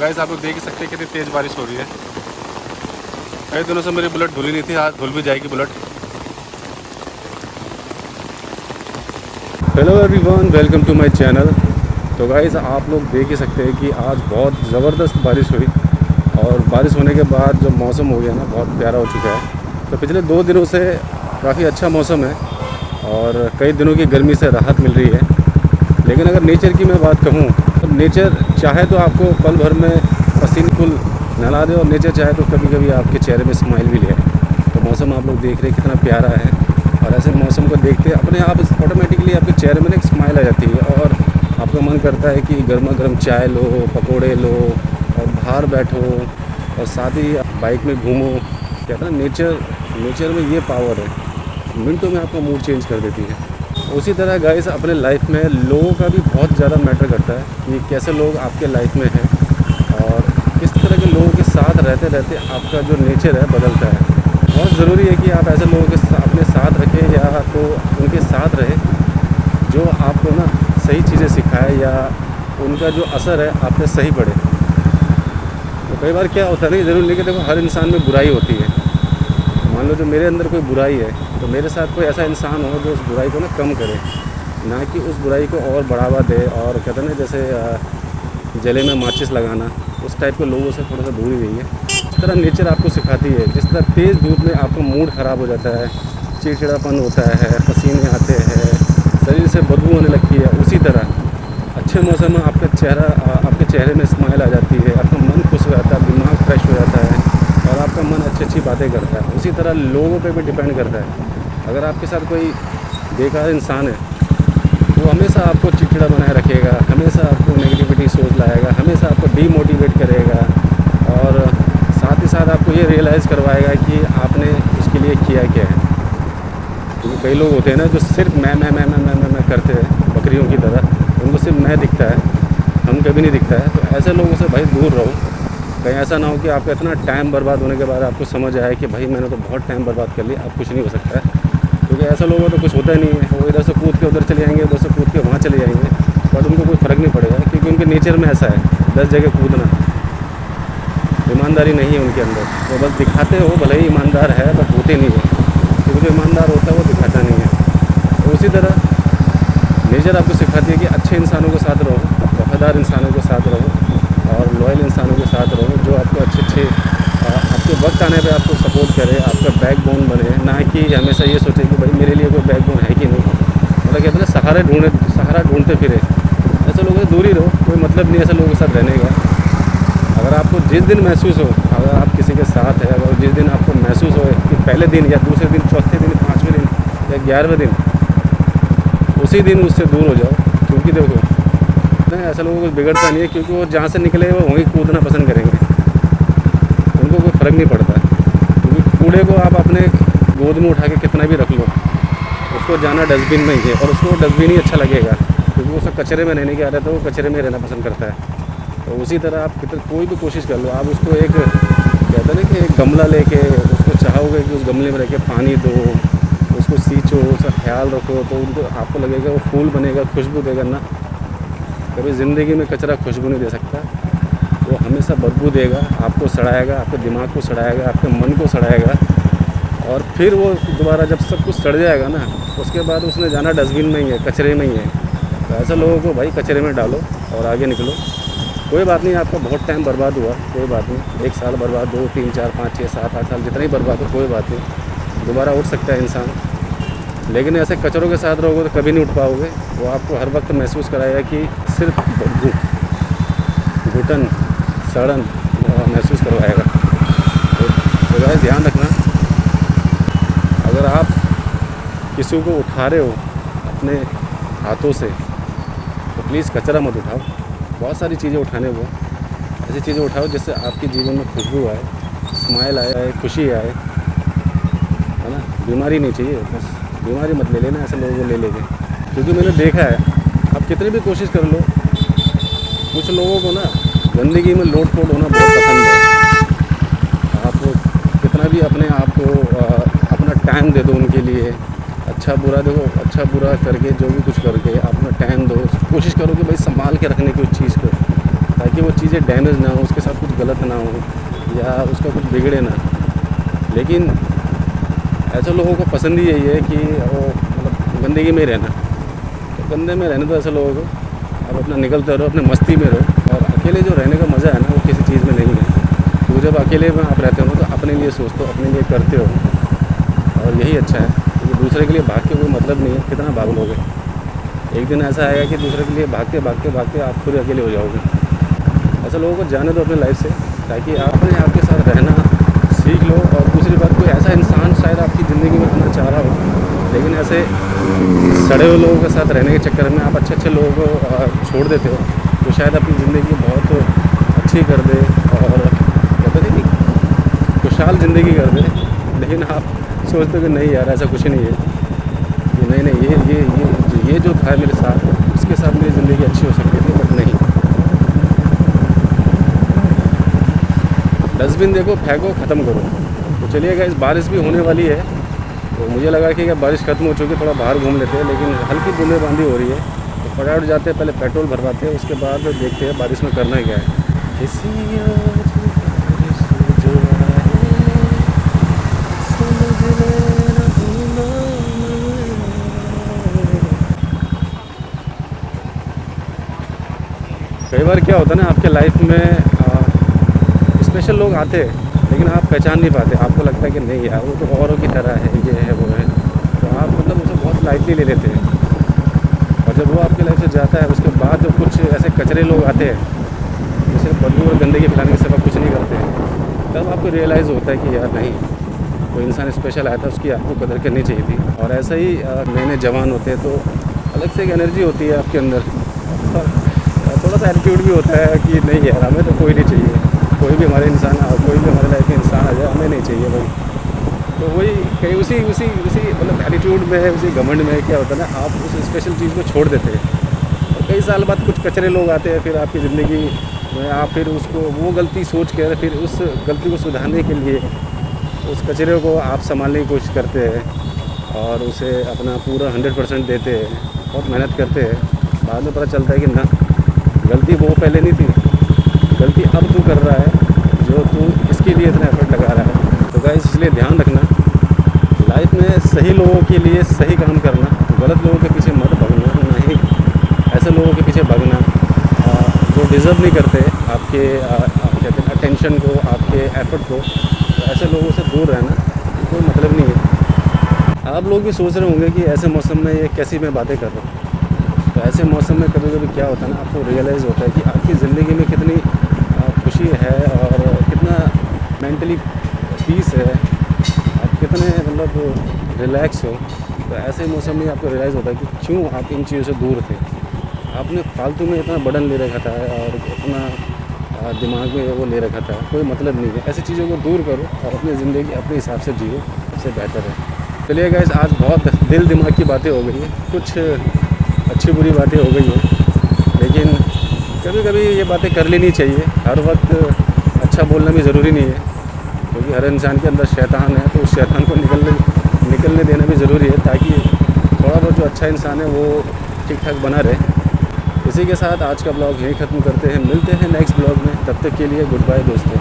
Guys आप लोग देख ही सकते हैं कितनी तेज़ बारिश हो रही है। कई दिनों से मेरी बुलेट धुली नहीं थी, आज धुल भी जाएगी bullet. Hello everyone, welcome to my channel. तो गाइस आप लोग देख ही सकते हैं कि आज बहुत ज़बरदस्त बारिश हुई और बारिश होने के बाद जो मौसम हो गया ना, बहुत प्यारा हो चुका है। तो पिछले 2 दिनों से काफ़ी अच्छा मौसम है और कई दिनों की गर्मी से राहत मिल रही है। लेकिन अगर नेचर की मैं बात कहूँ तो नेचर चाहे तो आपको पल भर में पसीने फुल नहला दे और नेचर चाहे तो कभी कभी आपके चेहरे में स्माइल भी ले। तो मौसम आप लोग देख रहे हैं कितना प्यारा है और ऐसे मौसम को देखते अपने आप ऑटोमेटिकली आपके चेहरे में एक स्माइल आ जाती है और आपका मन करता है कि गर्मा गर्म चाय लो, पकोड़े लो और बाहर बैठो और साथ ही बाइक में घूमो। कहते हैं नेचर में ये पावर है, मिनटों में आपका मूड चेंज कर देती है। उसी तरह गाइस अपने लाइफ में लोगों का भी बहुत ज़्यादा मैटर करता है कि कैसे लोग आपके लाइफ में हैं और किस तरह के लोगों के साथ रहते रहते आपका जो नेचर है बदलता है। बहुत ज़रूरी है कि आप ऐसे लोगों के अपने साथ रखें या तो उनके साथ रहे जो आपको ना सही चीज़ें सिखाए या उनका जो असर है आप पे सही पड़े। तो कई बार क्या होता है, नहीं ज़रूरी नहीं कि देखो हर इंसान में बुराई होती है। मान लो जो मेरे अंदर कोई बुराई है तो मेरे साथ कोई ऐसा इंसान हो जो उस बुराई को ना कम करे, ना कि उस बुराई को और बढ़ावा दे। और कहते हैं ना जैसे जले में माचिस लगाना, उस टाइप के लोगों से थोड़ा सा दूर ही रहिए। इस तरह नेचर आपको सिखाती है। जिस तरह तेज़ धूप में आपका मूड ख़राब हो जाता है, चिड़चिड़ापन होता है, पसीने आते हैं, शरीर से बदबू होने लगती है, उसी तरह अच्छे मौसम में आपके चेहरे में स्माइल आ जाती है, आपका मन खुश हो जाता है, दिमाग फ्रेश हो जाता है और आपका मन अच्छी अच्छी बातें करता है। उसी तरह लोगों पे भी डिपेंड करता है। अगर आपके साथ कोई बेकार इंसान है वो हमेशा आपको चिड़चिड़ा बनाए रखेगा, हमेशा आपको नेगेटिविटी सोच लाएगा, हमेशा आपको डीमोटिवेट करेगा और साथ ही साथ आपको ये रियलाइज़ करवाएगा कि आपने उसके लिए किया क्या है। क्योंकि कई लोग होते हैं ना जो सिर्फ मैं करते हैं बकरियों की तरह, उनको सिर्फ मैं दिखता है, हम कभी नहीं दिखता है। तो ऐसे लोगों से भाई दूर रहो। कहीं ऐसा ना हो कि आपका इतना टाइम बर्बाद होने के बाद आपको समझ आए कि भाई मैंने तो बहुत टाइम बर्बाद कर लिया, अब कुछ नहीं हो सकता है। क्योंकि ऐसे लोगों तो कुछ होता ही नहीं है, वो इधर से कूद के उधर चले जाएंगे, उधर से कूद के वहाँ चले जाएंगे, बट उनको कोई फ़र्क नहीं पड़ेगा क्योंकि उनके नेचर में ऐसा है 10 जगह कूदना। ईमानदारी नहीं है उनके अंदर, वो बस दिखाते हो भले ही ईमानदार है बट होते नहीं है, क्योंकि जो ईमानदार होता है वो दिखाता नहीं है। तो उसी तरह नेचर आपको सिखाती है कि अच्छे इंसानों के साथ रहो, वफादार इंसानों के साथ रहो और लॉयल इंसानों के साथ रहो जो आपको अच्छे आपके वक्त आने पे आपको सपोर्ट करे, आपका बैकबोन बने। ना कि हमेशा ये सोचे कि भाई मेरे लिए कोई बैकबोन है कि नहीं, मतलब कहते हैं सहारा ढूंढते फिरे। ऐसे लोगों से दूर ही रहो, कोई मतलब नहीं ऐसे लोगों के साथ रहने का। अगर आपको जिस दिन महसूस हो, अगर आप किसी के साथ है, अगर जिस दिन आपको महसूस हो कि पहले दिन या दूसरे दिन, चौथे दिन, 5वें दिन या 11वें दिन, उसी दिन उससे दूर हो जाओ। क्योंकि देखो ऐसे लोगों को बिगड़ता नहीं है, क्योंकि वो जहाँ से निकले वो वहीं कूदना पसंद करेंगे, उनको कोई फ़र्क नहीं पड़ता। क्योंकि कूड़े को आप अपने गोद में उठा के कितना भी रख लो, उसको जाना डस्टबिन में ही है और उसको डस्टबिन ही अच्छा लगेगा, क्योंकि वो सब कचरे में रहने की आदत है, वो कचरे में रहना पसंद करता है। तो उसी तरह आप कोई भी कोशिश कर लो, आप उसको एक कहते हैं ना कि एक गमला लेके उसको चाहोगे कि उस गमले में रह के पानी दो, उसको सींचो, उसका ख्याल रखो, तो उनको आपको लगेगा वो फूल बनेगा, खुशबू देगा ना। कभी ज़िंदगी में कचरा खुशबू नहीं दे सकता, वो हमेशा बदबू देगा, आपको सड़ाएगा, आपके दिमाग को सड़ाएगा, आपके मन को सड़ाएगा और फिर वो दोबारा जब सब कुछ सड़ जाएगा ना, उसके बाद उसने जाना डस्टबिन में ही है, कचरे में ही है। तो ऐसे लोगों को भाई कचरे में डालो और आगे निकलो। कोई बात नहीं, आपका बहुत टाइम बर्बाद हुआ, कोई बात नहीं, 1 साल बर्बाद, 2, 3, 4, 5, 6, 7, 8 साल जितना ही बर्बाद हो, कोई बात नहीं, दोबारा उठ सकता है इंसान। लेकिन ऐसे कचरों के साथ रहोगे तो कभी नहीं उठ पाओगे। वो आपको हर वक्त महसूस कराएगा कि सिर्फ घुटन सड़न महसूस करवाएगा। तो गाइस ध्यान रखना, अगर आप किसी को उठा रहे हो अपने हाथों से तो प्लीज़ कचरा मत उठाओ। बहुत सारी चीज़ें उठाने को, ऐसी चीज़ें उठाओ जिससे आपके जीवन में खुशबू आए, स्माइल आए, खुशी आए, है ना। बीमारी नहीं चाहिए, बस बीमारी मत ले लेना ऐसे लोगों को ले लेके। क्योंकि मैंने देखा है, आप कितनी भी कोशिश कर लो, कुछ लोगों को ना ज़िंदगी में लोट पोट होना बहुत पसंद है। आप कितना भी अपने आप को अपना टाइम दे दो उनके लिए, अच्छा बुरा देखो, अच्छा बुरा करके जो भी कुछ करके अपना टाइम दो, कोशिश करो कि भाई संभाल के रखने की उस चीज़ को। ताकि वो चीज़ें डैमेज ना हो, उसके साथ कुछ गलत ना हो या उसका कुछ बिगड़े ना। लेकिन ऐसे लोगों को पसंद ही यही है कि वो मतलब गंदगी में ही रहना। तो गंदे में रहने दो ऐसे लोगों को, आप अपना निकलते रहो, अपने मस्ती में रहो। और अकेले जो रहने का मज़ा है ना, वो किसी चीज़ में नहीं है। तो जब अकेले में आप रहते हो तो अपने लिए सोचते हो, अपने लिए करते हो, और यही अच्छा है। क्योंकि दूसरे के लिए भाग के कोई मतलब नहीं है, कितना भाग लोगे। एक दिन ऐसा आएगा कि दूसरे के लिए भागते भागते भागते आप खुद अकेले हो जाओगे। ऐसे लोगों को जाने दो अपनी लाइफ से, ताकि आप अपने आप के साथ रहना सीख लो। और दूसरी बात, कोई ऐसा इंसान शायद आपकी ज़िंदगी में आना चाह रहा हो, लेकिन ऐसे सड़े हुए लोगों के साथ रहने के चक्कर में आप अच्छे अच्छे लोगों को छोड़ देते हो, तो शायद अपनी ज़िंदगी बहुत अच्छी कर दे और कहते थे कि खुशहाल ज़िंदगी कर दे। लेकिन आप सोचते हो कि नहीं यार, ऐसा कुछ नहीं है, कि नहीं ये जो था मेरे साथ, उसके साथ मेरी ज़िंदगी अच्छी हो सकती थी, बट नहीं। डस्टबिन देखो, फेंको, ख़त्म करो। तो चलिए गाइस, बारिश भी होने वाली है, तो मुझे लगा कि बारिश ख़त्म हो चुकी है, थोड़ा बाहर घूम लेते हैं, लेकिन हल्की बूंदेबांदी हो रही है। तो फटाफट जाते हैं, पहले पेट्रोल भरवाते हैं, उसके बाद देखते हैं बारिश में करना क्या है। कई बार क्या होता है ना, आपके लाइफ में स्पेशल लोग आते हैं, लेकिन आप पहचान नहीं पाते। आपको लगता है कि नहीं यार, वो तो औरों की तरह है, ये है वो है, तो आप मतलब उसे बहुत लाइटली ले लेते हैं। और जब वो आपकी लाइफ से जाता है, उसके बाद जब कुछ ऐसे कचरे लोग आते हैं, जैसे बदबू और गंदगी फैलाने के सिवा कुछ नहीं करते हैं, तब आपको रियलाइज़ होता है कि यार नहीं, कोई इंसान स्पेशल आया था, उसकी आपको कदर करनी चाहिए थी। और ऐसा ही नए नए जवान होते हैं, तो अलग से एक एनर्जी होती है आपके अंदर, और थोड़ा सा एटीट्यूड भी होता है कि नहीं यार, हमें तो कोई नहीं चाहिए, कोई भी हमारे इंसान, कोई भी हमारे लाइफ में इंसान आ जाए, हमें नहीं चाहिए भाई। तो वही कहीं उसी उसी उसी मतलब एटीट्यूड में, उसी घमंड में क्या होता है ना, आप उस स्पेशल चीज़ को छोड़ देते हैं। और कई साल बाद कुछ कचरे लोग आते हैं फिर आपकी ज़िंदगी में, आप फिर उसको वो गलती सोच कर फिर उस गलती को सुधारने के लिए उस कचरे को आप संभालने की कोशिश करते हैं और उसे अपना पूरा 100% देते हैं, बहुत मेहनत करते हैं। बाद में पता चलता है कि ना, गलती वो पहले नहीं थी, गलती अब तू कर रहा है जो तू इसके लिए इतना एफर्ट लगा रहा है। तो गाइस, इसलिए ध्यान रखना, लाइफ में सही लोगों के लिए सही काम करना, गलत लोगों के पीछे मत भागना, ना ही ऐसे लोगों के पीछे भागना जो डिज़र्व नहीं करते आपके कहते हैं अटेंशन को, आपके एफर्ट को। तो ऐसे लोगों से दूर रहना, कोई मतलब नहीं है। आप लोग भी सोच रहे होंगे कि ऐसे मौसम में ये कैसी मैं बातें कर रहा हूँ। तो ऐसे मौसम में कभी कभी क्या होता है ना, आपको रियलाइज़ होता है कि आपकी ज़िंदगी में कितनी खुशी है और कितना मेंटली पीस है, आप कितने मतलब रिलैक्स हो। तो ऐसे मौसम में आपको रियलाइज़ होता है कि क्यों आप इन चीज़ों से दूर थे। आपने फालतू में इतना बर्डन ले रखा था और इतना दिमाग में वो ले रखा था, कोई मतलब नहीं है। ऐसी चीज़ों को दूर करो और अपनी ज़िंदगी अपने हिसाब से जियो, सबसे बेहतर है। चलिए गाइस, आज बहुत दिल दिमाग की बातें हो गई है, कुछ अच्छी बुरी बातें हो गई हैं, लेकिन कभी कभी ये बातें कर लेनी चाहिए। हर वक्त अच्छा बोलना भी ज़रूरी नहीं है, क्योंकि हर इंसान के अंदर शैतान है, तो उस शैतान को निकलने देना भी ज़रूरी है, ताकि थोड़ा बहुत जो अच्छा इंसान है वो ठीक ठाक बना रहे। इसी के साथ आज का ब्लॉग यहीं ख़त्म करते हैं, मिलते हैं नेक्स्ट ब्लॉग में, तब तक के लिए गुड बाय दोस्तों।